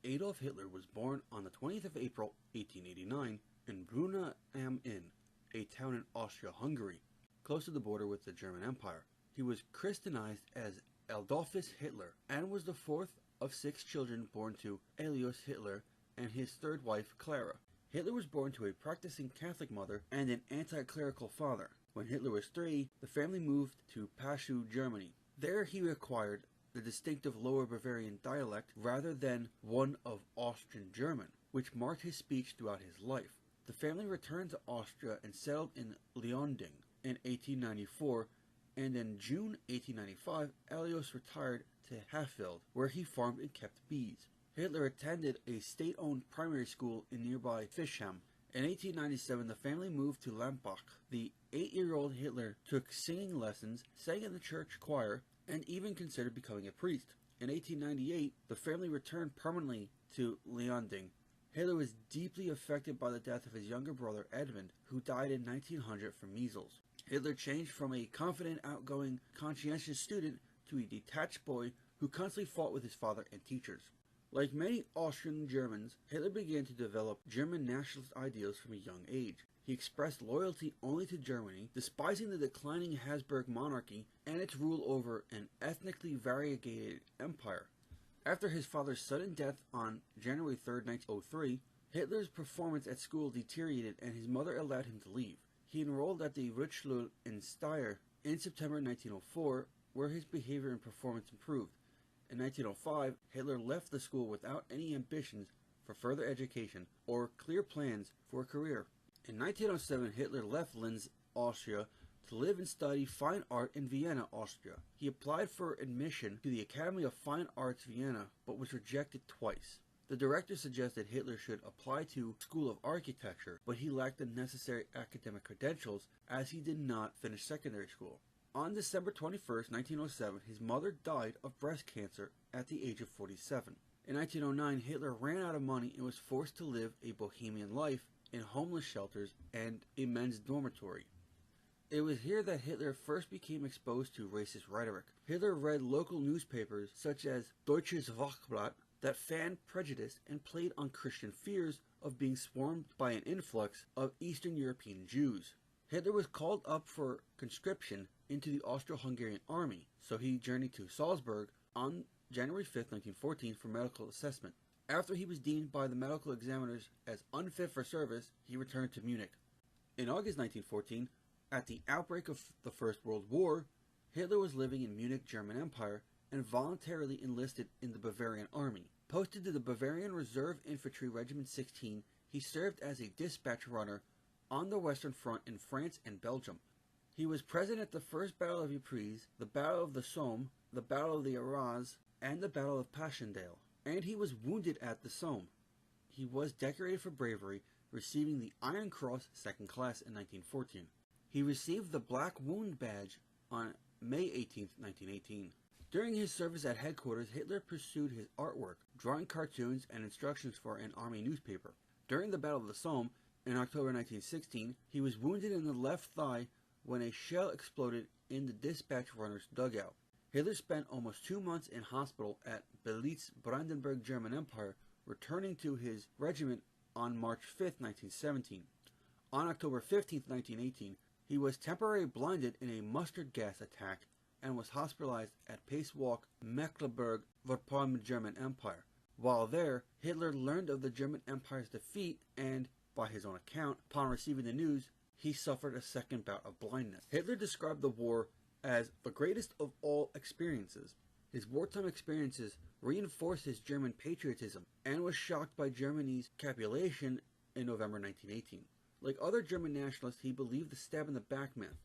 Adolf Hitler was born on the 20th of April, 1889, in Brunna am Inn, a town in Austria-Hungary, close to the border with the German Empire. He was Christianized as Adolphus Hitler and was the fourth of 6 children born to Alois Hitler and his third wife, Clara. Hitler was born to a practicing Catholic mother and an anti-clerical father. When Hitler was 3, the family moved to Passau, Germany. There he acquired the distinctive Lower Bavarian dialect rather than one of Austrian German, which marked his speech throughout his life. The family returned to Austria and settled in Leonding in 1894, and in June 1895, Alois retired to Hafeld, where he farmed and kept bees. Hitler attended a state-owned primary school in nearby Fischheim. In 1897, the family moved to Lambach. The 8-year-old Hitler took singing lessons, sang in the church choir, and even considered becoming a priest. In 1898, the family returned permanently to Leonding. Hitler was deeply affected by the death of his younger brother Edmund, who died in 1900 from measles. Hitler changed from a confident, outgoing, conscientious student to a detached boy who constantly fought with his father and teachers. Like many Austrian Germans, Hitler began to develop German nationalist ideals from a young age. He expressed loyalty only to Germany, despising the declining Habsburg monarchy and its rule over an ethnically variegated empire. After his father's sudden death on January 3, 1903, Hitler's performance at school deteriorated and his mother allowed him to leave. He enrolled at the Richschule in Steyr in September 1904, where his behavior and performance improved. In 1905, Hitler left the school without any ambitions for further education or clear plans for a career. In 1907, Hitler left Linz, Austria, to live and study fine art in Vienna, Austria. He applied for admission to the Academy of Fine Arts Vienna, but was rejected twice. The director suggested Hitler should apply to School of Architecture, but he lacked the necessary academic credentials as he did not finish secondary school. On December 21, 1907, his mother died of breast cancer at the age of 47. In 1909, Hitler ran out of money and was forced to live a bohemian life in homeless shelters and a men's dormitory. It was here that Hitler first became exposed to racist rhetoric. Hitler read local newspapers such as Deutsches Wachblatt that fanned prejudice and played on Christian fears of being swarmed by an influx of Eastern European Jews. Hitler was called up for conscription into the Austro-Hungarian army, so he journeyed to Salzburg on January 5, 1914 for medical assessment. After he was deemed by the medical examiners as unfit for service, he returned to Munich. In August 1914, at the outbreak of the First World War, Hitler was living in Munich, German Empire, and voluntarily enlisted in the Bavarian army. Posted to the Bavarian Reserve Infantry Regiment 16, he served as a dispatch runner on the Western Front in France and Belgium. He was present at the First Battle of Ypres, the Battle of the Somme, the Battle of the Arras, and the Battle of Passchendaele, and he was wounded at the Somme. He was decorated for bravery, receiving the Iron Cross 2nd Class in 1914. He received the Black Wound Badge on May 18, 1918. During his service at headquarters, Hitler pursued his artwork, drawing cartoons and instructions for an army newspaper. During the Battle of the Somme, in October 1916, he was wounded in the left thigh when a shell exploded in the dispatch runner's dugout. Hitler spent almost 2 months in hospital at Belitz, Brandenburg, German Empire, returning to his regiment on March 5, 1917. On October 15, 1918, he was temporarily blinded in a mustard gas attack and was hospitalized at Pacewalk, Mecklenburg-Vorpommern, German Empire. While there, Hitler learned of the German Empire's defeat and, by his own account, upon receiving the news, he suffered a second bout of blindness. Hitler described the war as the greatest of all experiences. His wartime experiences reinforced his German patriotism and was shocked by Germany's capitulation in November 1918. Like other German nationalists, he believed the stab in the back myth,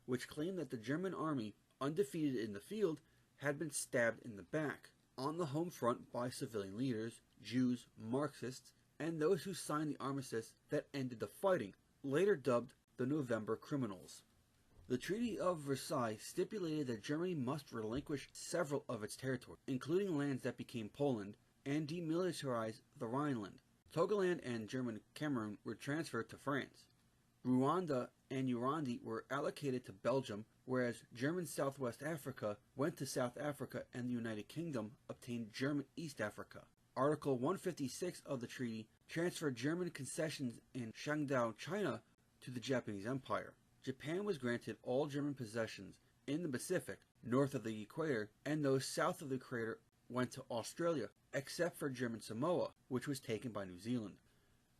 which claimed that the German army, undefeated in the field, had been stabbed in the back on the home front by civilian leaders, Jews, Marxists, and those who signed the armistice that ended the fighting, later dubbed the November Criminals. The Treaty of Versailles stipulated that Germany must relinquish several of its territory, including lands that became Poland, and demilitarize the Rhineland. Togoland and German Cameroon were transferred to France. Rwanda and Urundi were allocated to Belgium, whereas German Southwest Africa went to South Africa and the United Kingdom obtained German East Africa. Article 156 of the treaty transferred German concessions in Shandong, China, to the Japanese Empire. Japan was granted all German possessions in the Pacific, north of the equator, and those south of the equator went to Australia, except for German Samoa, which was taken by New Zealand.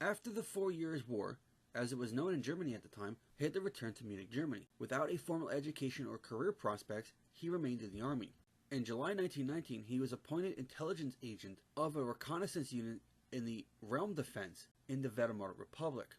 After the 4 Years' War, as it was known in Germany at the time, Hitler returned to Munich, Germany. Without a formal education or career prospects, he remained in the army. In July 1919, he was appointed intelligence agent of a reconnaissance unit in the Realm Defense in the Weimar Republic,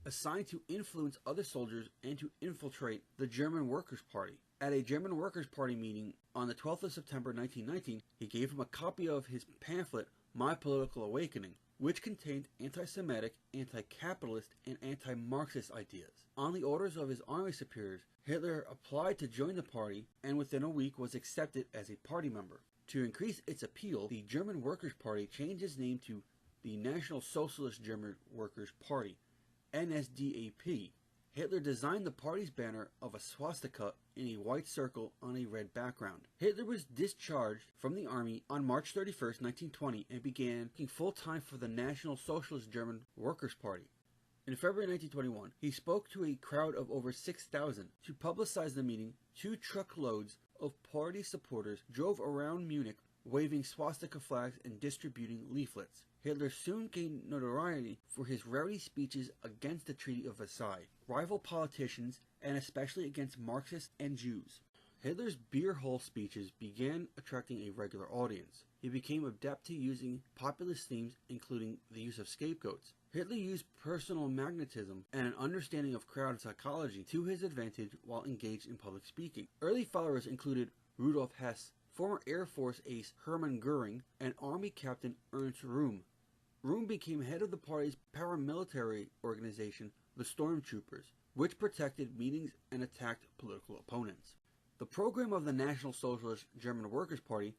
assigned to influence other soldiers and to infiltrate the German Workers' Party. At a German Workers' Party meeting on the 12th of September 1919, he gave him a copy of his pamphlet, My Political Awakening, which contained anti-Semitic, anti-capitalist, and anti-Marxist ideas. On the orders of his army superiors, Hitler applied to join the party and within a week was accepted as a party member. To increase its appeal, the German Workers' Party changed its name to the Nationalsozialistische German Workers' Party, NSDAP. Hitler designed the party's banner of a swastika in a white circle on a red background. Hitler was discharged from the army on March 31, 1920, and began working full-time for the National Socialist German Workers' Party. In February 1921, he spoke to a crowd of over 6,000. To publicize the meeting, 2 truckloads of party supporters drove around Munich waving swastika flags and distributing leaflets. Hitler soon gained notoriety for his rowdy speeches against the Treaty of Versailles, rival politicians, and especially against Marxists and Jews. Hitler's beer hall speeches began attracting a regular audience. He became adept to using populist themes, including the use of scapegoats. Hitler used personal magnetism and an understanding of crowd psychology to his advantage while engaged in public speaking. Early followers included Rudolf Hess, former Air Force ace Hermann Goering, and Army Captain Ernst Röhm. Röhm became head of the party's paramilitary organization, the Stormtroopers, which protected meetings and attacked political opponents. The program of the National Socialist German Workers' Party,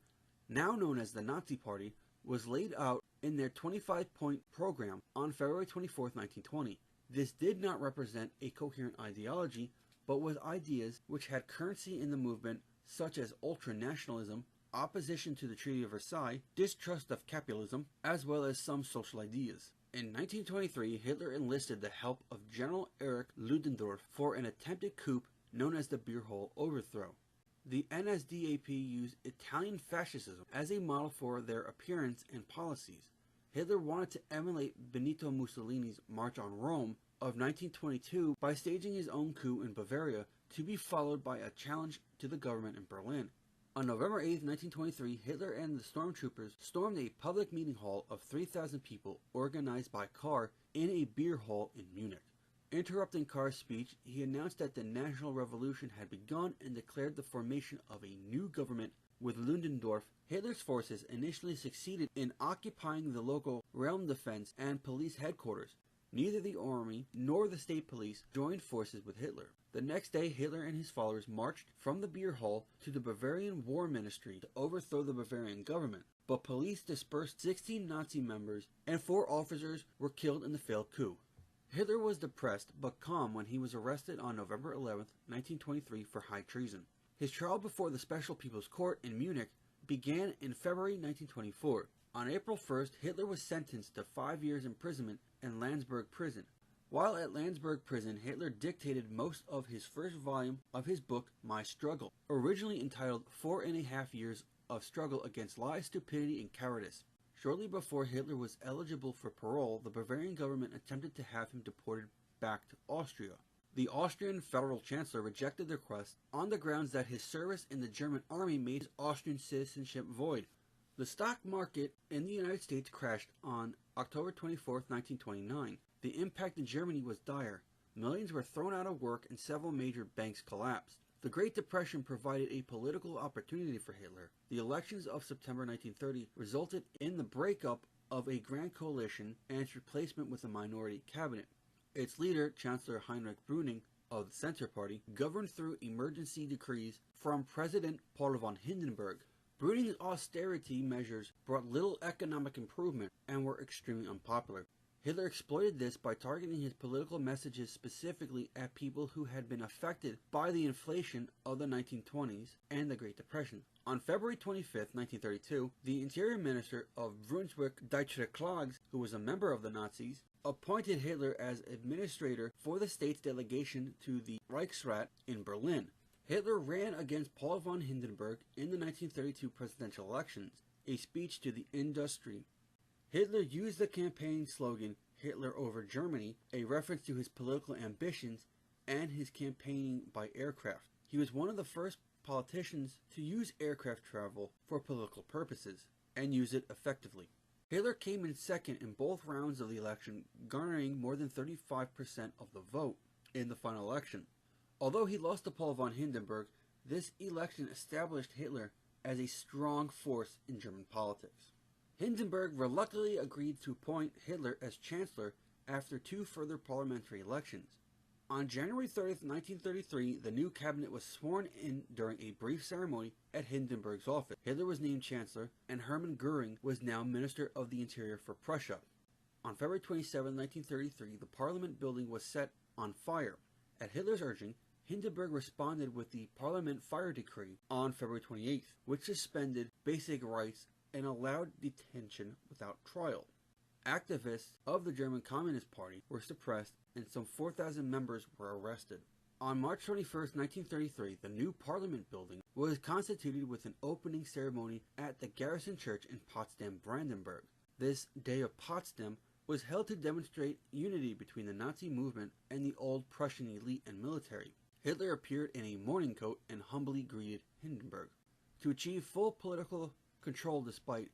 now known as the Nazi Party, was laid out in their 25-point program on February 24, 1920. This did not represent a coherent ideology, but was ideas which had currency in the movement, such as ultranationalism, opposition to the Treaty of Versailles, distrust of capitalism, as well as some social ideas. In 1923, Hitler enlisted the help of General Erich Ludendorff for an attempted coup known as the Beer Hall Overthrow. The NSDAP used Italian fascism as a model for their appearance and policies. Hitler wanted to emulate Benito Mussolini's March on Rome of 1922 by staging his own coup in Bavaria, to be followed by a challenge to the government in Berlin. On November 8, 1923, Hitler and the Stormtroopers stormed a public meeting hall of 3,000 people organized by Kahr in a beer hall in Munich. Interrupting Kahr's speech, he announced that the National Revolution had begun and declared the formation of a new government with Ludendorff. Hitler's forces initially succeeded in occupying the local Realm Defense and police headquarters. Neither the army nor the state police joined forces with Hitler. The next day, Hitler and his followers marched from the beer hall to the Bavarian War Ministry to overthrow the Bavarian government, but police dispersed 16 Nazi members and 4 officers were killed in the failed coup. Hitler was depressed but calm when he was arrested on November 11, 1923 for high treason. His trial before the Special People's Court in Munich began in February 1924. On April 1st, Hitler was sentenced to 5 years imprisonment in Landsberg prison. While at Landsberg prison, Hitler dictated most of his first volume of his book, My Struggle, originally entitled 4.5 Years of Struggle Against Lies, Stupidity, and Cowardice. Shortly before Hitler was eligible for parole, the Bavarian government attempted to have him deported back to Austria. The Austrian federal chancellor rejected the request on the grounds that his service in the German army made his Austrian citizenship void. The stock market in the United States crashed on October 24, 1929. The impact in Germany was dire. Millions were thrown out of work and several major banks collapsed. The Great Depression provided a political opportunity for Hitler. The elections of September 1930 resulted in the breakup of a grand coalition and its replacement with a minority cabinet. Its leader, Chancellor Heinrich Brüning of the Center Party, governed through emergency decrees from President Paul von Hindenburg. Brüning's austerity measures brought little economic improvement and were extremely unpopular. Hitler exploited this by targeting his political messages specifically at people who had been affected by the inflation of the 1920s and the Great Depression. On February 25, 1932, the Interior Minister of Brunswick-Deutsche, who was a member of the Nazis, appointed Hitler as administrator for the state's delegation to the Reichsrat in Berlin. Hitler ran against Paul von Hindenburg in the 1932 presidential elections, a speech to the industry. Hitler used the campaign slogan, "Hitler over Germany," a reference to his political ambitions and his campaigning by aircraft. He was one of the first politicians to use aircraft travel for political purposes, and use it effectively. Hitler came in second in both rounds of the election, garnering more than 35% of the vote in the final election. Although he lost to Paul von Hindenburg, this election established Hitler as a strong force in German politics. Hindenburg reluctantly agreed to appoint Hitler as Chancellor after 2 further parliamentary elections. On January 30, 1933, the new cabinet was sworn in during a brief ceremony at Hindenburg's office. Hitler was named Chancellor, and Hermann Göring was now Minister of the Interior for Prussia. On February 27, 1933, the Parliament building was set on fire. At Hitler's urging, Hindenburg responded with the Parliament Fire Decree on February 28th, which suspended basic rights and allowed detention without trial. Activists of the German Communist Party were suppressed and some 4,000 members were arrested. On March 21, 1933, the new Parliament building was constituted with an opening ceremony at the Garrison Church in Potsdam, Brandenburg. This Day of Potsdam was held to demonstrate unity between the Nazi movement and the old Prussian elite and military. Hitler appeared in a morning coat and humbly greeted Hindenburg. To achieve full political control despite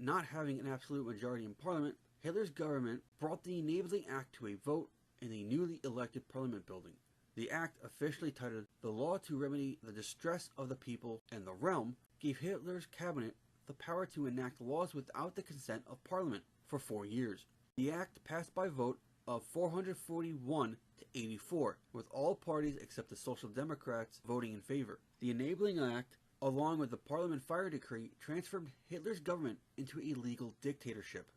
not having an absolute majority in Parliament, Hitler's government brought the Enabling Act to a vote in the newly elected Parliament building. The act, officially titled "The Law to Remedy the Distress of the People and the Realm," gave Hitler's cabinet the power to enact laws without the consent of Parliament for 4 years. The act passed by vote of 441 to 84, with all parties except the Social Democrats voting in favor. The Enabling Act, along with the Parliament Fire Decree, transformed Hitler's government into a legal dictatorship.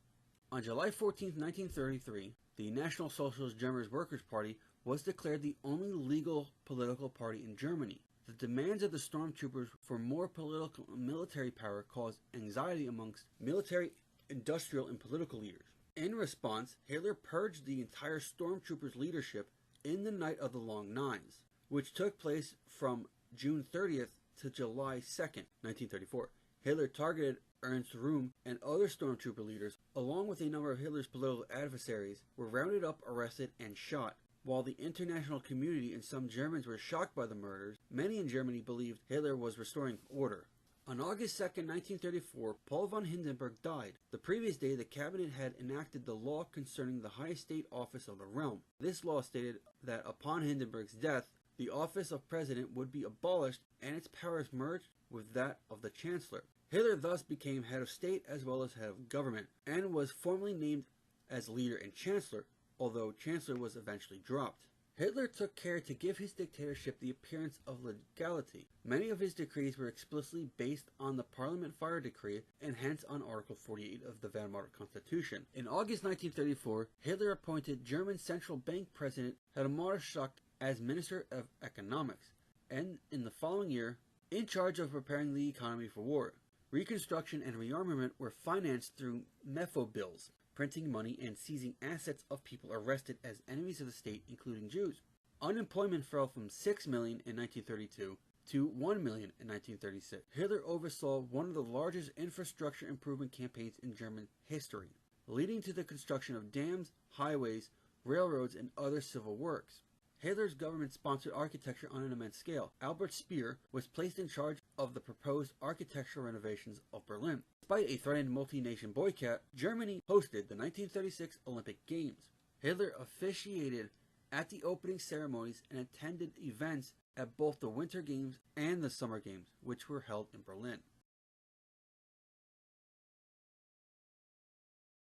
On July 14, 1933, the National Socialist German Workers' Party was declared the only legal political party in Germany. The demands of the stormtroopers for more political and military power caused anxiety amongst military, industrial, and political leaders. In response, Hitler purged the entire stormtroopers' leadership in the Night of the Long Knives, which took place from June 30th to July 2nd, 1934. Hitler targeted Ernst Röhm and other stormtrooper leaders, along with a number of Hitler's political adversaries, were rounded up, arrested, and shot. While the international community and some Germans were shocked by the murders, many in Germany believed Hitler was restoring order. On August 2nd, 1934, Paul von Hindenburg died. The previous day, the cabinet had enacted the law concerning the highest state office of the realm. This law stated that upon Hindenburg's death, the office of president would be abolished and its powers merged with that of the chancellor. Hitler thus became head of state as well as head of government, and was formally named as leader and chancellor, although chancellor was eventually dropped. Hitler took care to give his dictatorship the appearance of legality. Many of his decrees were explicitly based on the Parliament Fire Decree and hence on Article 48 of the Weimar Constitution. In August 1934, Hitler appointed German Central Bank President Helmut Schmidt as Minister of Economics, and in the following year, in charge of preparing the economy for war. Reconstruction and rearmament were financed through Mefo bills, printing money and seizing assets of people arrested as enemies of the state, including Jews. Unemployment fell from 6 million in 1932 to 1 million in 1936. Hitler oversaw one of the largest infrastructure improvement campaigns in German history, leading to the construction of dams, highways, railroads, and other civil works. Hitler's government sponsored architecture on an immense scale. Albert Speer was placed in charge of the proposed architectural renovations of Berlin. Despite a threatened multi-nation boycott, Germany hosted the 1936 Olympic Games. Hitler officiated at the opening ceremonies and attended events at both the Winter Games and the Summer Games, which were held in Berlin.